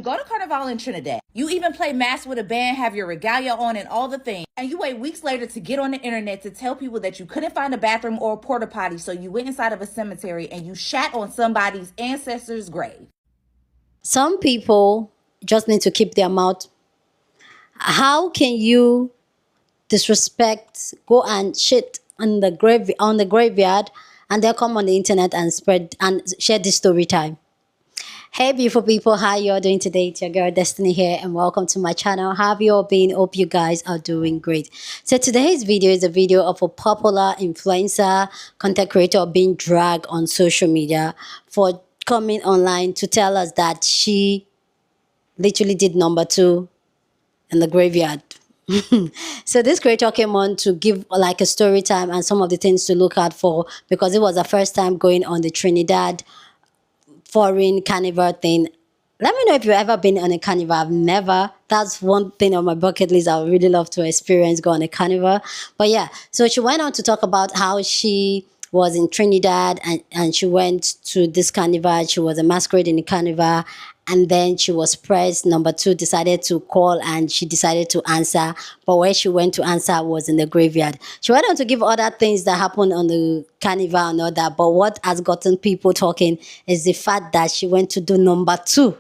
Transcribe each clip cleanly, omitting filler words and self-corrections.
go to Carnival in Trinidad. You even play mass with a band, have your regalia on and all the things. And you wait weeks later to get on the internet to tell people that you couldn't find a bathroom or a porta potty, so you went inside of a cemetery and you shat on somebody's ancestor's grave. Some people just need to keep their mouth. How can you disrespect, go and shit on the graveyard, and they'll come on the internet and spread and share this story time? Hey beautiful people, how you all doing today? It's your girl Destiny here and welcome to my channel. How have you all been? Hope you guys are doing great. So today's video is a video of a popular influencer content creator being dragged on social media for coming online to tell us that she literally did number 2 in the graveyard. So this creator came on to give like a story time and some of the things to look out for, because it was the first time going on the Trinidad foreign carnival thing. Let me know if you've ever been on a carnival. I've never. That's one thing on my bucket list I would really love to experience, go on a carnival. But yeah, so she went on to talk about how she was in Trinidad and she went to this carnival. She was a masquerade in the carnival, and then she was pressed. Number 2 decided to call and she decided to answer, but where she went to answer was in the graveyard. She went on to give other things that happened on the carnival and all that, but what has gotten people talking is the fact that she went to do number 2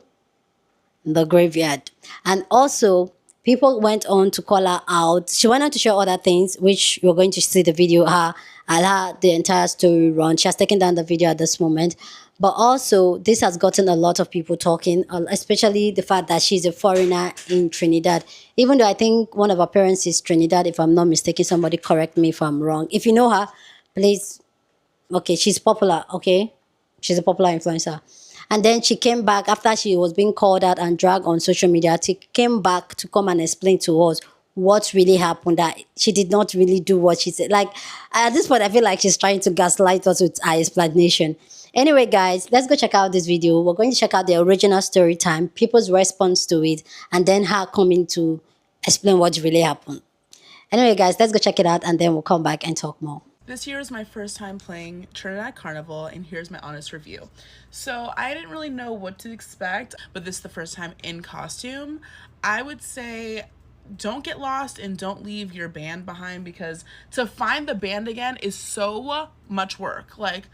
in the graveyard. And also, people went on to call her out. She went on to share other things, which you're going to see the video, her the entire story run. She has taken down the video at this moment. But also, this has gotten a lot of people talking, especially the fact that she's a foreigner in Trinidad. Even though I think one of her parents is Trinidad, if I'm not mistaken. Somebody correct me if I'm wrong. If you know her, please. Okay, she's popular, okay? She's a popular influencer. And then she came back after she was being called out and dragged on social media. She came back to come and explain to us what really happened, that she did not really do what she said. Like, at this point, I feel like she's trying to gaslight us with her explanation. Anyway, guys, let's go check out this video. We're going to check out the original story time, people's response to it, and then her coming to explain what really happened. Anyway, guys, let's go check it out, and then we'll come back and talk more. This year is my first time playing Trinidad Carnival, and here's my honest review. So I didn't really know what to expect, but this is the first time in costume. I would say don't get lost and don't leave your band behind, because to find the band again is so much work. Like,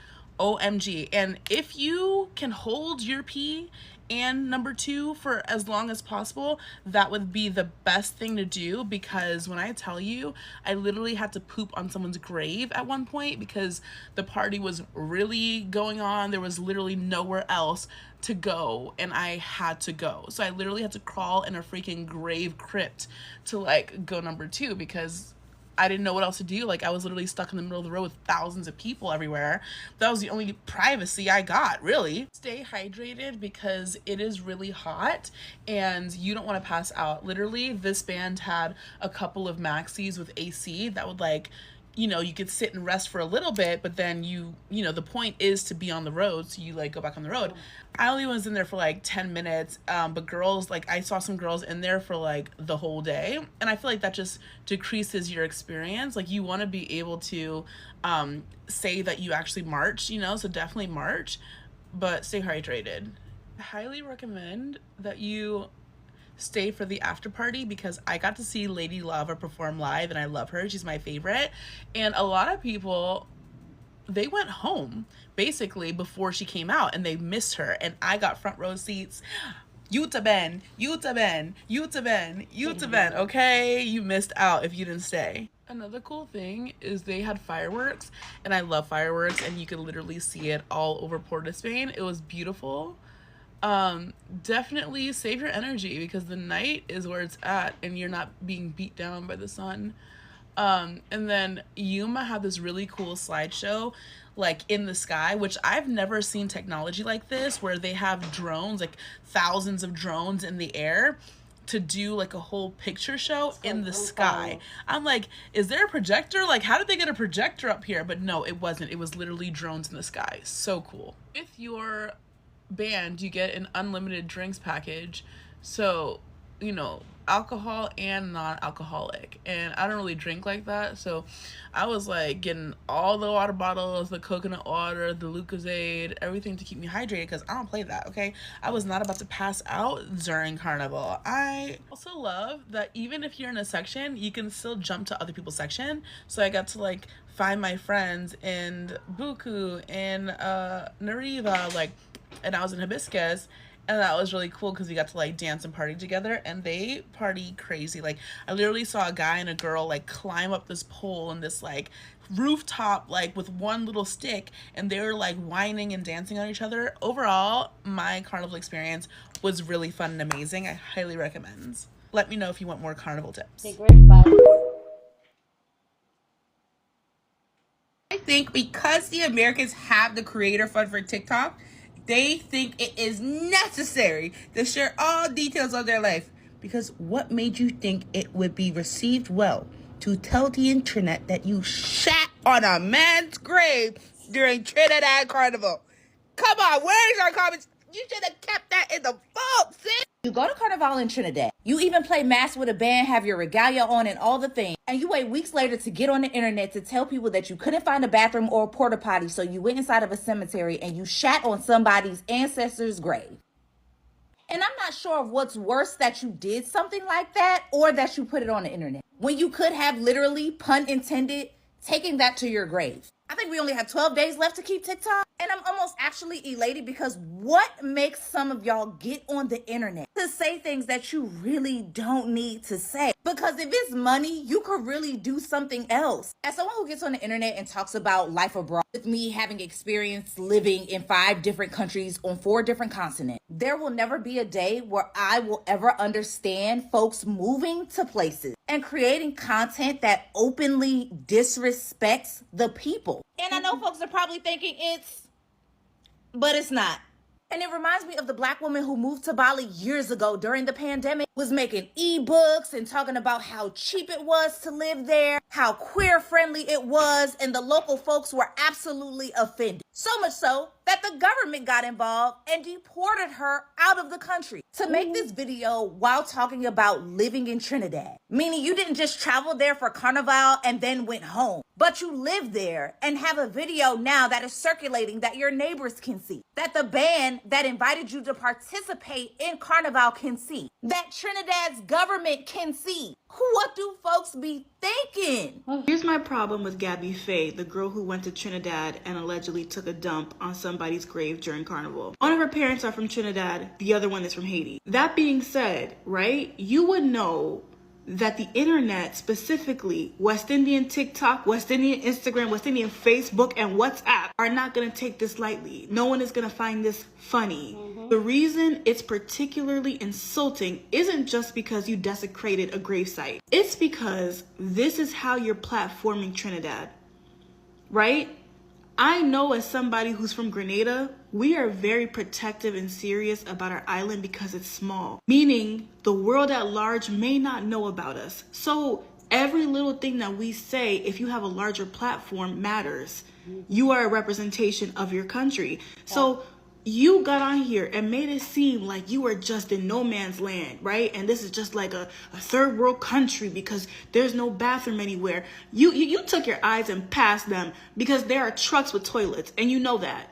OMG. And if you can hold your pee and number 2 for as long as possible, that would be the best thing to do, because when I tell you, I literally had to poop on someone's grave at one point because the party was really going on. There was literally nowhere else to go and I had to go. So I literally had to crawl in a freaking grave crypt to like go number 2 because I didn't know what else to do. Like, I was literally stuck in the middle of the road with thousands of people everywhere. That was the only privacy I got, really. Stay hydrated because it is really hot and you don't want to pass out. Literally, this band had a couple of maxis with AC that would, like, you know, you could sit and rest for a little bit, but then you know, the point is to be on the road, so you like go back on the road. I only was in there for like 10 minutes, but girls, like I saw some girls in there for like the whole day, and I feel like that just decreases your experience. Like, you want to be able to say that you actually marched, you know, so definitely march, but stay hydrated. I highly recommend that you stay for the after party, because I got to see Lady Lava perform live and I love her. She's my favorite. And a lot of people, they went home basically before she came out and they missed her, and I got front row seats. Yuta Ben, Yuta Ben, Yuta Ben, Yuta Ben. Okay, you missed out if you didn't stay. Another cool thing is they had fireworks, and I love fireworks, and you could literally see it all over Port of Spain. It was beautiful. Definitely save your energy, because the night is where it's at and you're not being beat down by the sun. And then Yuma had this really cool slideshow like in the sky, which I've never seen technology like this, where they have drones, like thousands of drones in the air, to do like a whole picture show in the sky. I'm like, is there a projector? Like, how did they get a projector up here? But no, it wasn't. It was literally drones in the sky. So cool. With your band, you get an unlimited drinks package. So alcohol and non-alcoholic, and I don't really drink like that, so I was like getting all the water bottles, the coconut water, the Lucozade, everything to keep me hydrated, because I don't play that. Okay, I was not about to pass out during carnival. I also love that even if you're in a section, you can still jump to other people's section, so I got to like find my friends in Buku and Nariva, like, and I was in Hibiscus, and that was really cool because we got to like dance and party together, and they party crazy. Like, I literally saw a guy and a girl like climb up this pole and this like rooftop, like with one little stick, and they were like whining and dancing on each other. Overall, my carnival experience was really fun and amazing. I highly recommend. Let me know if you want more carnival tips. The great part. I think because the Americans have the creator fund for TikTok, they think it is necessary to share all details of their life. Because what made you think it would be received well to tell the internet that you shat on a man's grave during Trinidad Carnival? Come on, where's our comments? You should have kept that in the vault, sis. You go to Carnival in Trinidad. You even play mass with a band, have your regalia on and all the things. And you wait weeks later to get on the internet to tell people that you couldn't find a bathroom or a porta potty, so you went inside of a cemetery and you shat on somebody's ancestor's grave. And I'm not sure of what's worse, that you did something like that or that you put it on the internet, when you could have literally, pun intended, taken that to your grave. I think we only have 12 days left to keep TikTok. And I'm almost actually elated, because what makes some of y'all get on the internet to say things that you really don't need to say? Because if it's money, you could really do something else. As someone who gets on the internet and talks about life abroad, with me having experience living in 5 different countries on 4 different continents, there will never be a day where I will ever understand folks moving to places and creating content that openly disrespects the people. And I know folks are probably thinking but it's not. And it reminds me of the Black woman who moved to Bali years ago during the pandemic, was making ebooks and talking about how cheap it was to live there, how queer friendly it was, and the local folks were absolutely offended. So much so that the government got involved and deported her out of the country to make this video while talking about living in Trinidad. Meaning you didn't just travel there for carnival and then went home, but you live there and have a video now that is circulating that your neighbors can see, that the band that invited you to participate in carnival can see, that Trinidad's government can see. What do folks be thinking? Here's my problem with Gabby Faye, the girl who went to Trinidad and allegedly took a dump on somebody's grave during carnival. One of her parents are from Trinidad, the other one is from Haiti. That being said, right, you would know that the internet, specifically West Indian TikTok, West Indian Instagram, West Indian Facebook, and WhatsApp, are not going to take this lightly. No one is going to find this funny. The reason it's particularly insulting isn't just because you desecrated a gravesite. It's because this is how you're platforming Trinidad, right? I know, as somebody who's from Grenada, we are very protective and serious about our island because it's small, meaning the world at large may not know about us. So every little thing that we say, if you have a larger platform, matters. You are a representation of your country. So you got on here and made it seem like you were just in no man's land, right? And this is just like a third world country because there's no bathroom anywhere. You took your eyes and passed them because there are trucks with toilets, and you know that.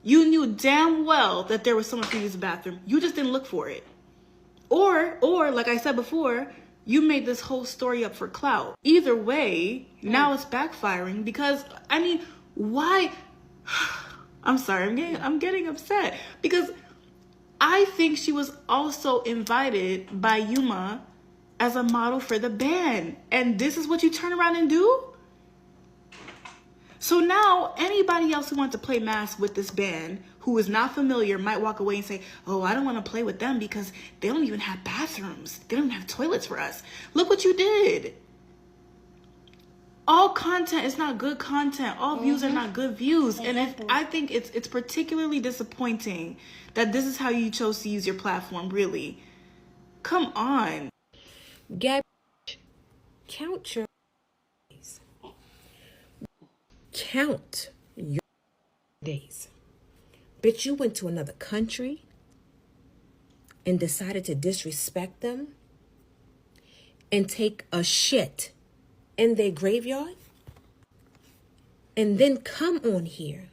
You knew damn well that there was someone who used the bathroom. You just didn't look for it. Or like I said before, you made this whole story up for clout. Either way, now it's backfiring because, I mean, why? I'm sorry, I'm getting upset because I think she was also invited by Yuma as a model for the band. And this is what you turn around and do? So now anybody else who wants to play mass with this band who is not familiar might walk away and say, oh, I don't want to play with them because they don't even have bathrooms. They don't even have toilets for us. Look what you did. All content is not good content. All views are not good views. And I think it's particularly disappointing that this is how you chose to use your platform, really. Come on. Gabby, count your days. Count your days. Bitch, you went to another country and decided to disrespect them and take a shit in their graveyard and then come on here,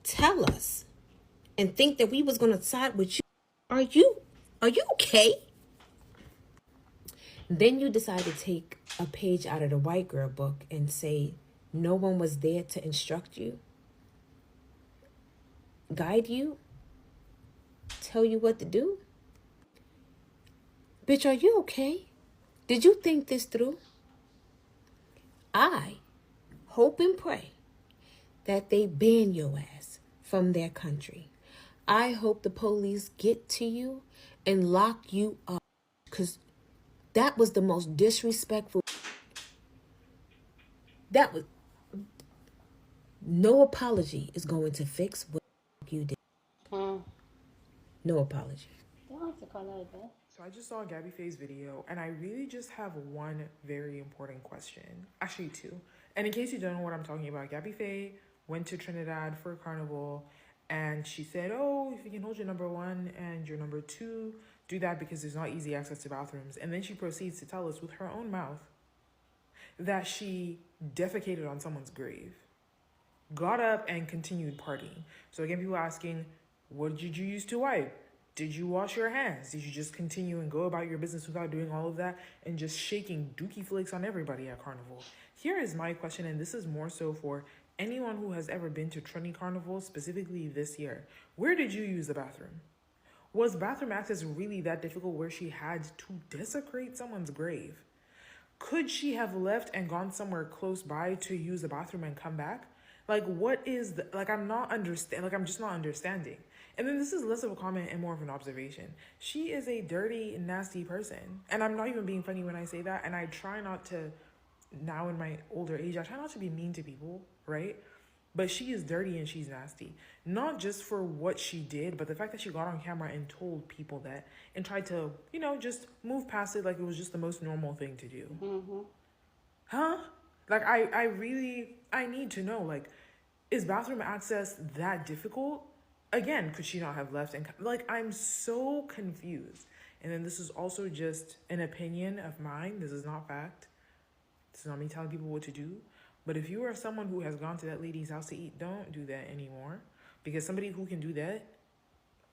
tell us, and think that we was going to side with you. Are you okay? Then you decide to take a page out of the white girl book and say no one was there to instruct you, guide you, tell you what to do. Bitch, are you okay? Did you think this through? I hope and pray that they ban your ass from their country. I hope the police get to you and lock you up, because that was the most disrespectful. That was no apology is going to fix what you did. No apology. So I just saw Gabby Faye's video, and I really just have one very important question. Actually, two. And in case you don't know what I'm talking about, Gabby Faye went to Trinidad for a carnival, and she said, oh, if you can hold your number one and your number two, do that because there's not easy access to bathrooms. And then she proceeds to tell us with her own mouth that she defecated on someone's grave, got up and continued partying. So again, people asking, what did you use to wipe? Did you wash your hands? Did you just continue and go about your business without doing all of that and just shaking dookie flakes on everybody at Carnival? Here is my question, and this is more so for anyone who has ever been to Trinity Carnival, specifically this year. Where did you use the bathroom? Was bathroom access really that difficult where she had to desecrate someone's grave? Could she have left and gone somewhere close by to use the bathroom and come back? Like, what is the, like, I'm just not understanding. And then this is less of a comment and more of an observation. She is a dirty, nasty person. And I'm not even being funny when I say that. And I try not to, now in my older age, I try not to be mean to people, right? But she is dirty and she's nasty. Not just for what she did, but the fact that she got on camera and told people that and tried to, you know, just move past it like it was just the most normal thing to do. Huh? Like, I need to know, like, is bathroom access that difficult? Again, could she not have left? And like, I'm so confused. And then this is also just an opinion of mine. This is not fact. This is not me telling people what to do. But if you are someone who has gone to that lady's house to eat, don't do that anymore. Because somebody who can do that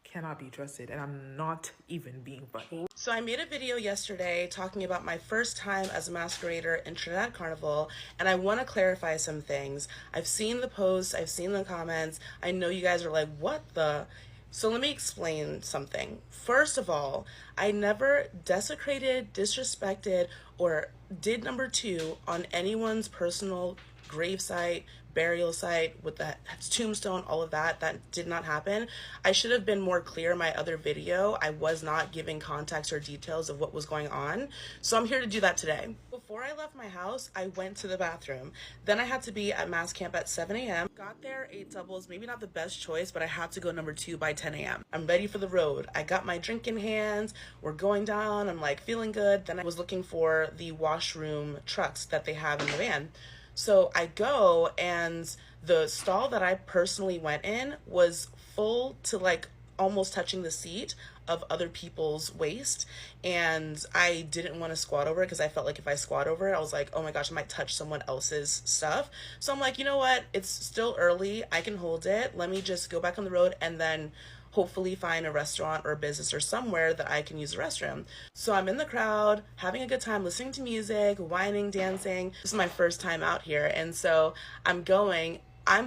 cannot be trusted. And I'm not even being funny. So I made a video yesterday talking about my first time as a masquerader in Trinidad Carnival, and I want to clarify some things. I've seen the posts, I've seen the comments. I know you guys are like, what the? So let me explain something. First of all, I never desecrated, disrespected, or did number two on anyone's personal gravesite, burial site with that tombstone, all of that. That did not happen. I should have been more clear in my other video. I was not giving context or details of what was going on. So I'm here to do that today. Before I left my house, I went to the bathroom. Then I had to be at mass camp at 7 a.m. Got there, ate doubles, maybe not the best choice, but I had to go number two by 10 a.m. I'm ready for the road. I got my drink in hands. We're going down. I'm like feeling good. Then I was looking for the washroom trucks that they have in the van. So I go, and the stall that I personally went in was full to like almost touching the seat of other people's waist, and I didn't want to squat over it because I felt like if I squat over it, I was like, oh my gosh, I might touch someone else's stuff. So I'm like, you know what? It's still early. I can hold it. Let me just go back on the road and then hopefully find a restaurant or a business or somewhere that I can use the restroom. So I'm in the crowd, having a good time, listening to music, whining, dancing. This is my first time out here. And so I'm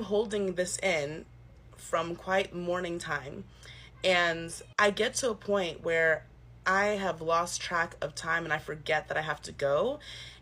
holding this in from quite morning time. And I get to a point where I have lost track of time and I forget that I have to go.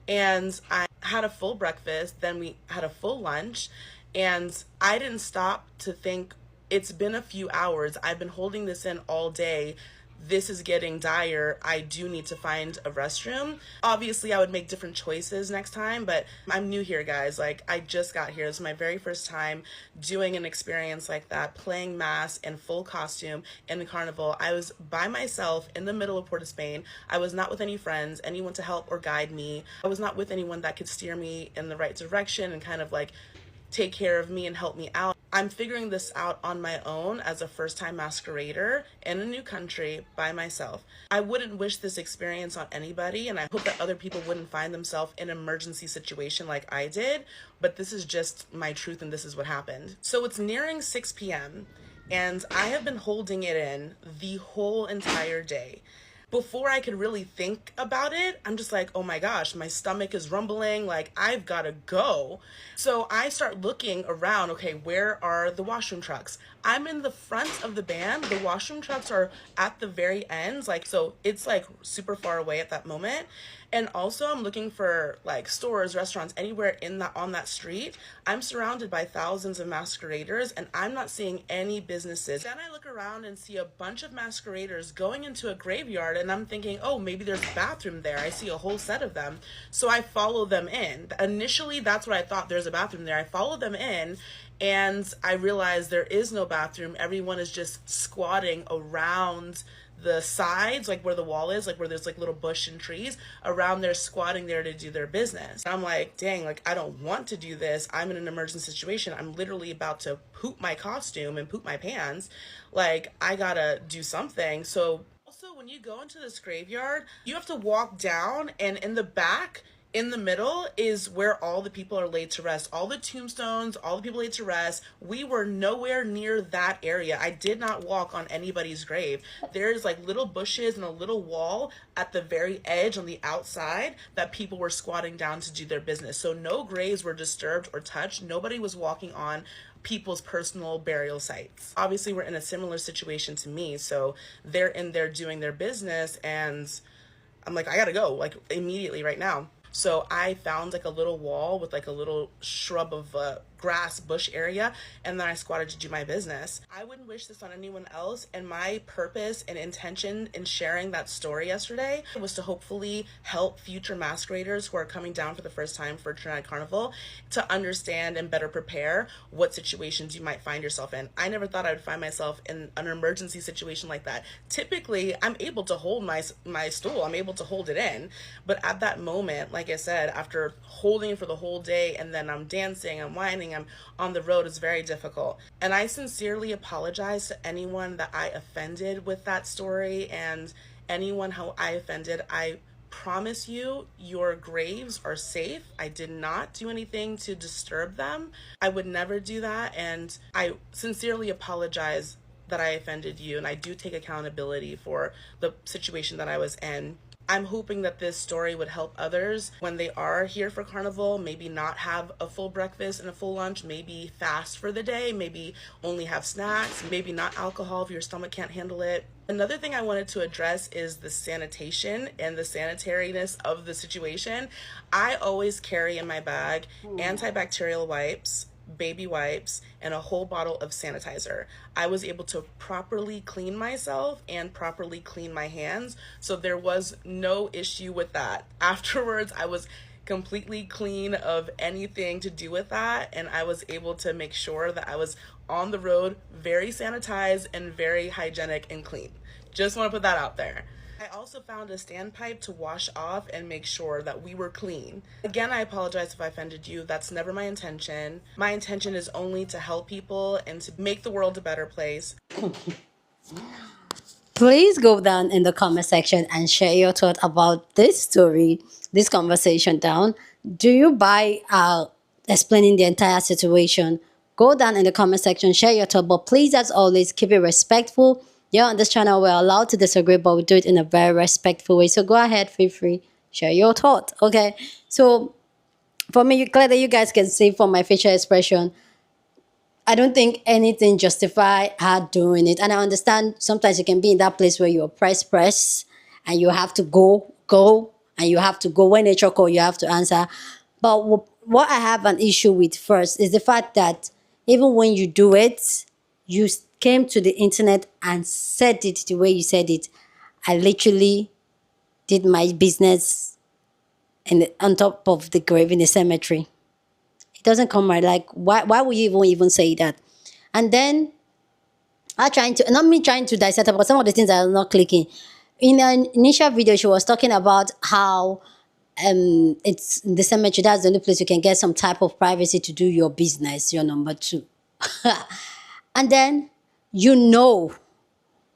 And I had a full breakfast, then we had a full lunch, and I didn't stop to think, it's been a few hours. I've been holding this in all day. This is getting dire. I do need to find a restroom. Obviously, I would make different choices next time, but I'm new here, guys. Like, I just got here. This is my very first time doing an experience like that, playing mass in full costume in the carnival. I was by myself in the middle of Port of Spain. I was not with any friends, anyone to help or guide me. I was not with anyone that could steer me in the right direction and kind of like take care of me and help me out. I'm figuring this out on my own as a first-time masquerader in a new country by myself. I wouldn't wish this experience on anybody, and I hope that other people wouldn't find themselves in an emergency situation like I did, but this is just my truth and this is what happened. So it's nearing 6 p.m. and I have been holding it in the whole entire day. Before I could really think about it, I'm just like, oh my gosh, my stomach is rumbling, like I've gotta go. So I start looking around, okay, where are the washroom trucks? I'm in the front of the band, the washroom trucks are at the very ends, like, so it's like super far away at that moment. And also I'm looking for like stores, restaurants, anywhere in that on that street. I'm surrounded by thousands of masqueraders and I'm not seeing any businesses. Then I look around and see a bunch of masqueraders going into a graveyard and I'm thinking, oh, maybe there's a bathroom there. I see a whole set of them. So I follow them in. Initially, that's what I thought, there's a bathroom there. I follow them in and I realize there is no bathroom. Everyone is just squatting around the sides, like where the wall is, like where there's like little bush and trees around there, squatting there to do their business. I'm like, dang, like I don't want to do this. I'm in an emergency situation. I'm literally about to poop my costume and poop my pants. Like I gotta do something. So also when you go into this graveyard, you have to walk down, and in the back, in the middle is where all the people are laid to rest. All the tombstones, all the people laid to rest. We were nowhere near that area. I did not walk on anybody's grave. There's like little bushes and a little wall at the very edge on the outside that people were squatting down to do their business. So no graves were disturbed or touched. Nobody was walking on people's personal burial sites. Obviously, we're in a similar situation to me. So they're in there doing their business and I'm like, I gotta go, like immediately right now. So I found like a little wall with like a little shrub of grass bush area, and then I squatted to do my business. I wouldn't wish this on anyone else, and my purpose and intention in sharing that story yesterday was to hopefully help future masqueraders who are coming down for the first time for Trinidad Carnival to understand and better prepare what situations you might find yourself in. I never thought I would find myself in an emergency situation like that. Typically, I'm able to hold my stool, I'm able to hold it in, but at that moment, like I said, after holding for the whole day and then I'm dancing, I'm whining, I'm on the road, it's very difficult. And I sincerely apologize to anyone that I offended with that story and anyone how I offended. I promise you, your graves are safe. I did not do anything to disturb them. I would never do that, and I sincerely apologize that I offended you, and I do take accountability for the situation that I was in. I'm hoping that this story would help others when they are here for Carnival, maybe not have a full breakfast and a full lunch, maybe fast for the day, maybe only have snacks, maybe not alcohol if your stomach can't handle it. Another thing I wanted to address is the sanitation and the sanitariness of the situation. I always carry in my bag antibacterial wipes, baby wipes, and a whole bottle of sanitizer. I was able to properly clean myself and properly clean my hands, so there was no issue with that. Afterwards, I was completely clean of anything to do with that, and I was able to make sure that I was on the road very sanitized and very hygienic and clean. Just want to put that out there. I also found a standpipe to wash off and make sure that we were clean. Again, I apologize if I offended you. That's never my intention. My intention is only to help people and to make the world a better place. Please go down in the comment section and share your thought about this story, this conversation down. Do you buy explaining the entire situation? Go down in the comment section, share your thought, but please, as always, keep it respectful. Yeah, on this channel, we're allowed to disagree, but we do it in a very respectful way. So go ahead, feel free, share your thought. Okay, so for me, clearly you guys can see from my facial expression, I don't think anything justify her doing it. And I understand sometimes you can be in that place where you're press, and you have to go, and you have to go. When nature call, you have to answer. But what I have an issue with first is the fact that even when you do it, you came to the internet and said it the way you said it. I literally did my business on top of the grave in the cemetery. It doesn't come right. Like, why would you even say that? And then not me trying to dissect about some of the things that are not clicking. In an initial video, she was talking about how it's in the cemetery, that's the only place you can get some type of privacy to do your business, your number two. And then you know,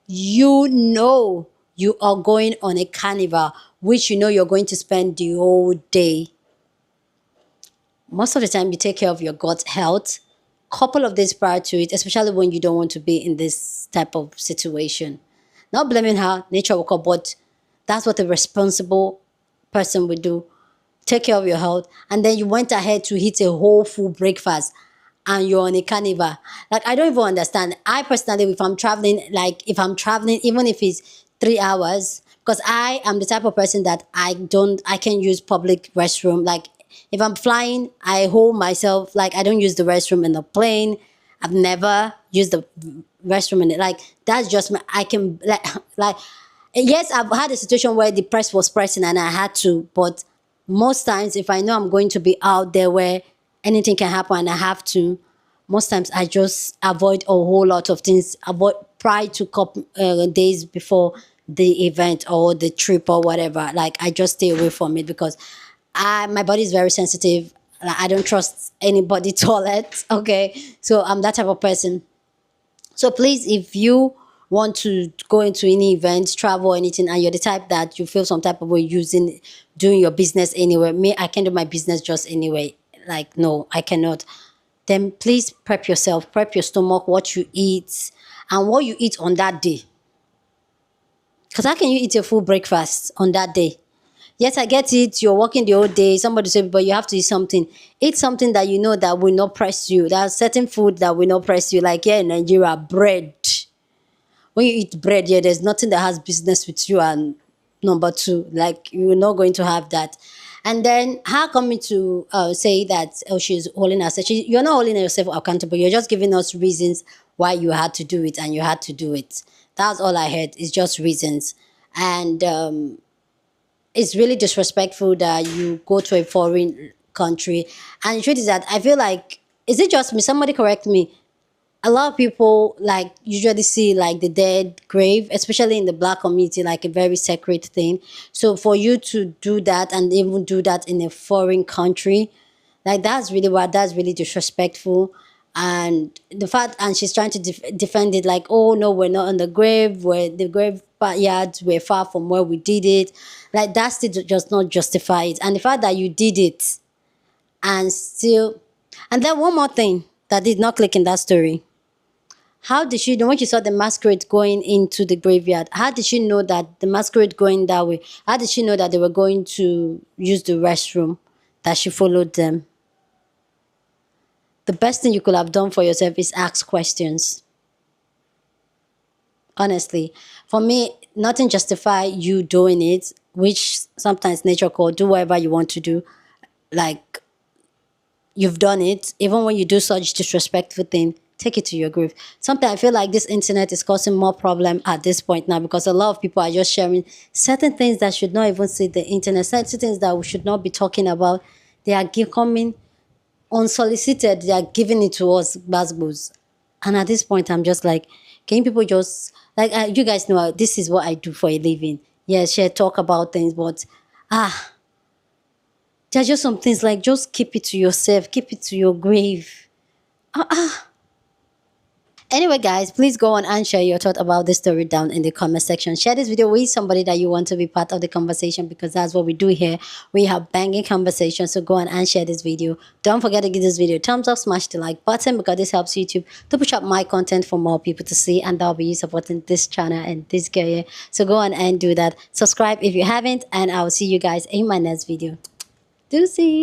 you know you are going on a carnival, which you know you're going to spend the whole day. Most of the time, you take care of your gut health couple of days prior to it, especially when you don't want to be in this type of situation. Not blaming her, nature will call, but that's what a responsible person would do. Take care of your health, and then you went ahead to eat a whole full breakfast and you're on a carnival. Like, I don't even understand. I personally, if I'm traveling, even if it's 3 hours, because I am the type of person that I can use public restroom. Like, if I'm flying, I hold myself, like, I don't use the restroom in the plane. I've never used the restroom in it. Like, that's just my, I can, like, yes, I've had a situation where the press was pressing and I had to, but most times if I know I'm going to be out there where anything can happen and I have to, most times I just avoid a whole lot of things, avoid prior to couple days before the event or the trip or whatever. Like, I just stay away from it because my body is very sensitive. Like, I don't trust anybody toilet. Okay, so I'm that type of person. So please, if you want to go into any event, travel, or anything, and you're the type that you feel some type of way doing your business anywhere, me, I can do my business just anyway. Like, no, I cannot. Then please prep yourself, prep your stomach, what you eat, and what you eat on that day. Because how can you eat a full breakfast on that day? Yes, I get it. You're working the whole day. Somebody said, but you have to eat something. Eat something that you know that will not press you. There are certain food that will not press you. Like here in Nigeria, bread. When you eat bread, yeah, there's nothing that has business with you. And number two, like, you're not going to have that. And then how come me to say that, oh, she's holding us? You're not holding yourself accountable. You're just giving us reasons why you had to do it and you had to do it. That's all I heard. It's just reasons. And it's really disrespectful that you go to a foreign country. And the truth is that I feel like, is it just me? Somebody correct me. A lot of people like usually see like the dead grave, especially in the black community, like a very sacred thing. So for you to do that and even do that in a foreign country, like, that's really what, that's really disrespectful. And the fact, and she's trying to defend it like, oh no, we're not on the grave, where the grave yards were far from where we did it. Like, that still does not justify it. And the fact that you did it and still, and then one more thing that did not click in that story. How did she know when she saw the masquerade going into the graveyard? How did she know that the masquerade going that way? How did she know that they were going to use the restroom? That she followed them? The best thing you could have done for yourself is ask questions. Honestly, for me, nothing justify you doing it, which sometimes nature call do whatever you want to do. Like, you've done it. Even when you do such disrespectful thing, take it to your grave. Sometimes I feel like this internet is causing more problem at this point now, because a lot of people are just sharing certain things that should not even see the internet, certain things that we should not be talking about. They are coming unsolicited. They are giving it to us, basbos. And at this point, I'm just like, can people just, like, you guys know this is what I do for a living. Yeah, share, talk about things, but there are just some things like, just keep it to yourself, keep it to your grave. Anyway, guys, please go on and share your thought about this story down in the comment section. Share this video with somebody that you want to be part of the conversation, because that's what we do here. We have banging conversations, so go on and share this video. Don't forget to give this video a thumbs up, smash the like button, because this helps YouTube to push up my content for more people to see, and that'll be you supporting this channel and this girl here. So go on and do that. Subscribe if you haven't, and I'll see you guys in my next video. Deuces.